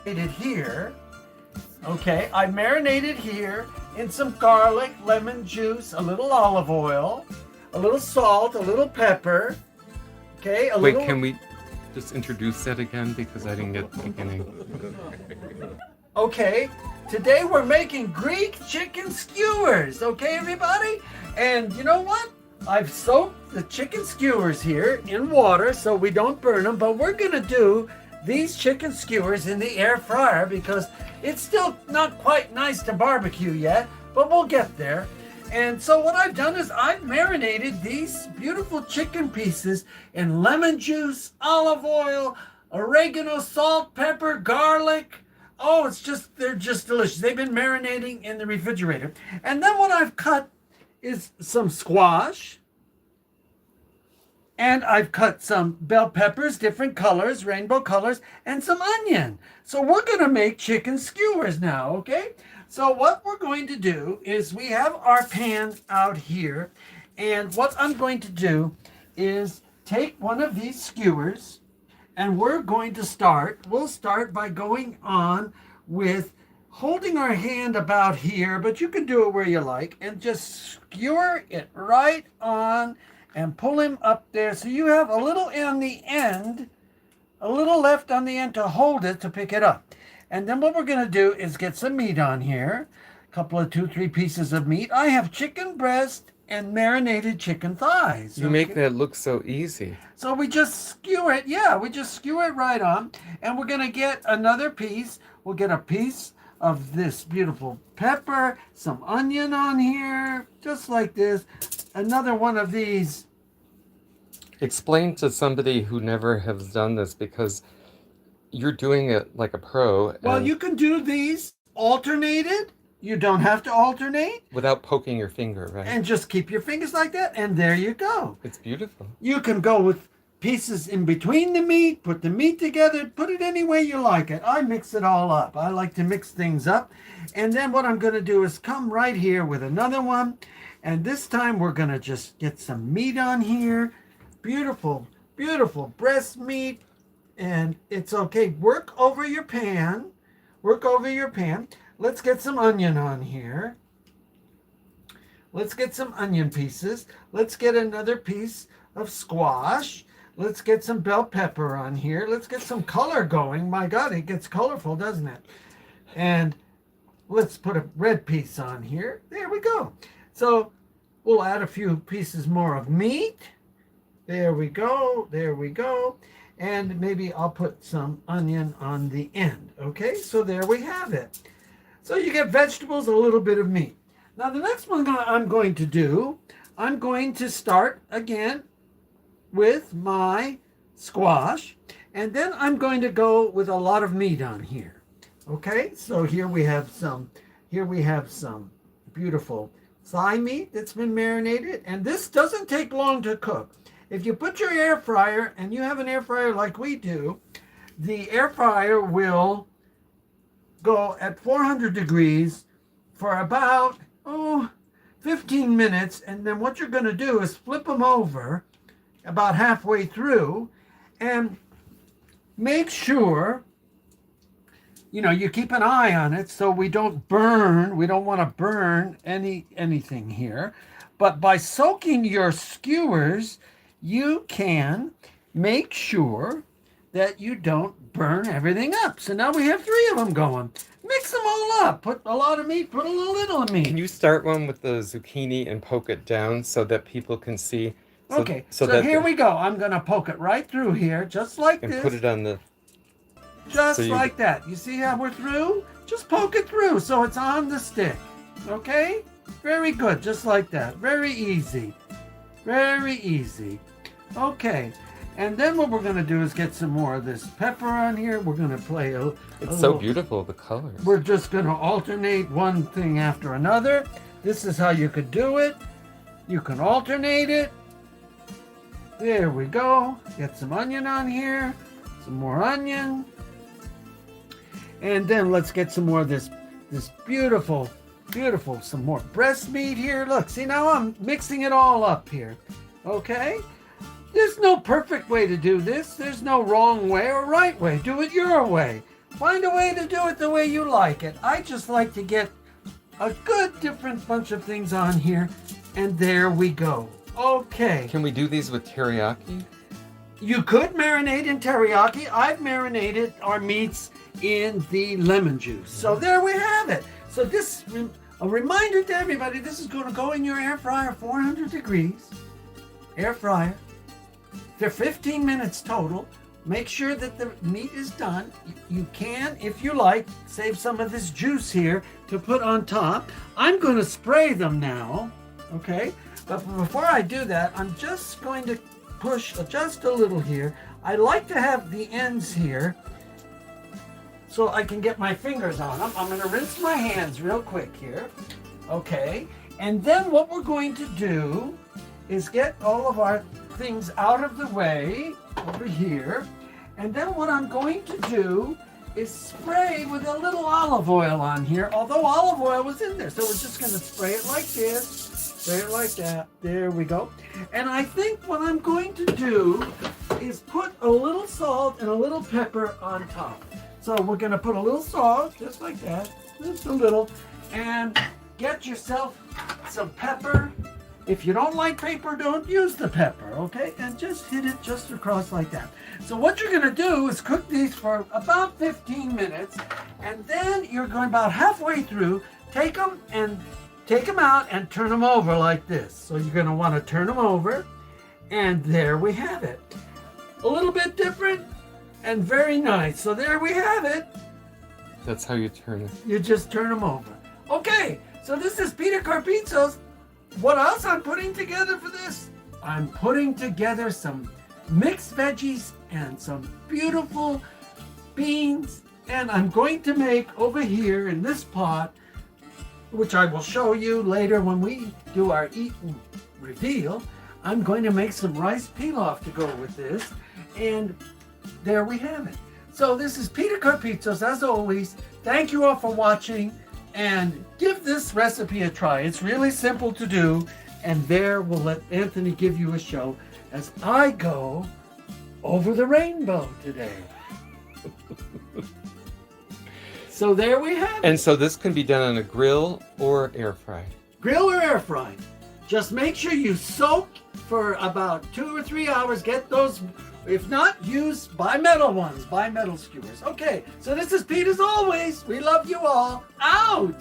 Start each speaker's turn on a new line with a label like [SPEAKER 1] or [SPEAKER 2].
[SPEAKER 1] Marinated here. Okay, I marinated here in some garlic, lemon juice, a little olive oil, a little salt, a little pepper. Okay, a
[SPEAKER 2] Wait,
[SPEAKER 1] little.
[SPEAKER 2] can we just introduce that again because I didn't get the beginning?
[SPEAKER 1] Okay, today we're making Greek chicken skewers. Okay, everybody? And you know what? I've soaked the chicken skewers here in water so we don't burn them, but we're going to do these chicken skewers in the air fryer because it's still not quite nice to barbecue yet, but we'll get there. And so what I've done is I've marinated these beautiful chicken pieces in lemon juice, olive oil, oregano, salt, pepper, garlic. Oh, they're just delicious. They've been marinating in the refrigerator. And then what I've cut is some squash. And I've cut some bell peppers, different colors, rainbow colors, and some onion. So we're going to make chicken skewers now, okay? So what we're going to do is we have our pan out here. And what I'm going to do is take one of these skewers and we'll start by going on with holding our hand about here, but you can do it where you like, and just skewer it right on and pull him up there. So you have a little on the end, a little left on the end to hold it, to pick it up. And then what we're going to do is get some meat on here, a couple of 2-3 pieces of meat. I have chicken breast and marinated chicken thighs.
[SPEAKER 2] You make that look so easy.
[SPEAKER 1] So we just skewer it. Yeah, we just skewer it right on. And we're going to get another piece. We'll get a piece of this beautiful pepper, some onion on here, just like this. Another one of these.
[SPEAKER 2] Explain to somebody who never has done this because you're doing it like a pro.
[SPEAKER 1] Well, you can do these alternated. You don't have to alternate.
[SPEAKER 2] Without poking your finger, right?
[SPEAKER 1] And just keep your fingers like that, and there you go.
[SPEAKER 2] It's beautiful.
[SPEAKER 1] You can go with pieces in between the meat, put the meat together, put it any way you like it. I mix it all up. I like to mix things up. And then what I'm going to do is come right here with another one. And this time we're going to just get some meat on here. Beautiful, beautiful breast meat. And it's okay. Work over your pan. Work over your pan. Let's get some onion on here. Let's get some onion pieces. Let's get another piece of squash. Let's get some bell pepper on here. Let's get some color going. My God, it gets colorful, doesn't it? And let's put a red piece on here. There we go. So we'll add a few pieces more of meat. There we go. There we go. And maybe I'll put some onion on the end. Okay, so there we have it. So you get vegetables, a little bit of meat. Now the next one I'm going to do, I'm going to start again with my squash, and then I'm going to go with a lot of meat on here. Okay, so here we have some beautiful thigh meat that's been marinated, and this doesn't take long to cook. If you put your air fryer, and you have an air fryer like we do, the air fryer will go at 400 degrees for about 15 minutes, and then what you're going to do is flip them over about halfway through and make sure you keep an eye on it so we don't burn. We don't want to burn anything here. But by soaking your skewers, you can make sure that you don't burn everything up. So now we have 3 of them going. Mix them all up. Put a lot of meat, put a little of meat.
[SPEAKER 2] Can you start one with the zucchini and poke it down so that people can see?
[SPEAKER 1] Okay, so here we go. I'm going to poke it right through here, just like this.
[SPEAKER 2] And put it on the...
[SPEAKER 1] Just like that. You see how we're through? Just poke it through so it's on the stick. Okay? Very good, just like that. Very easy. Very easy. Okay, and then what we're going to do is get some more of this pepper on here. We're going to play a
[SPEAKER 2] It's so beautiful, the colors.
[SPEAKER 1] We're just going to alternate one thing after another. This is how you could do it. You can alternate it. There we go. Get some onion on here. Some more onion. And then let's get some more of this beautiful, some more breast meat here. Look, see, now I'm mixing it all up here. Okay? There's no perfect way to do this. There's no wrong way or right way. Do it your way. Find a way to do it the way you like it. I just like to get a good different bunch of things on here. And there we go. Okay.
[SPEAKER 2] Can we do these with teriyaki?
[SPEAKER 1] You could marinate in teriyaki. I've marinated our meats in the lemon juice. So there we have it. So this, a reminder to everybody, this is going to go in your air fryer, 400 degrees. Air fryer. They're 15 minutes total. Make sure that the meat is done. You can, if you like, save some of this juice here to put on top. I'm going to spray them now, okay? But before I do that, I'm just going to push just a little here. I like to have the ends here so I can get my fingers on them. I'm going to rinse my hands real quick here, okay? And then what we're going to do is get all of our things out of the way over here, and then what I'm going to do is spray with a little olive oil on here, although olive oil was in there. So we're just going to spray it like this, spray it like that. There we go. And I think what I'm going to do is put a little salt and a little pepper on top. So we're going to put a little salt, just like that, just a little, and get yourself some pepper. If you don't like pepper, don't use the pepper, okay? And just hit it just across like that. So what you're going to do is cook these for about 15 minutes, and then you're going about halfway through, take them out and turn them over like this. So you're going to want to turn them over, and there we have it. A little bit different and very nice. So there we have it.
[SPEAKER 2] That's how you turn it.
[SPEAKER 1] You just turn them over. Okay, so this is Peter Carpizzo's. What else I'm putting together for this? I'm putting together some mixed veggies and some beautiful beans. And I'm going to make over here in this pot, which I will show you later when we do our eat and reveal, I'm going to make some rice pilaf to go with this. And there we have it. So this is Peter Carpizzo's, as always. Thank you all for watching. And give this recipe a try. It's really simple to do. And there we'll let Anthony give you a show as I go over the rainbow today. So there we have it.
[SPEAKER 2] And so this can be done on a grill or air fry.
[SPEAKER 1] Grill or air fry. Just make sure you soak for about 2 or 3 hours. Get those, if not, use bimetal ones, bimetal skewers. Okay, so this is Pete as always. We love you all. Out!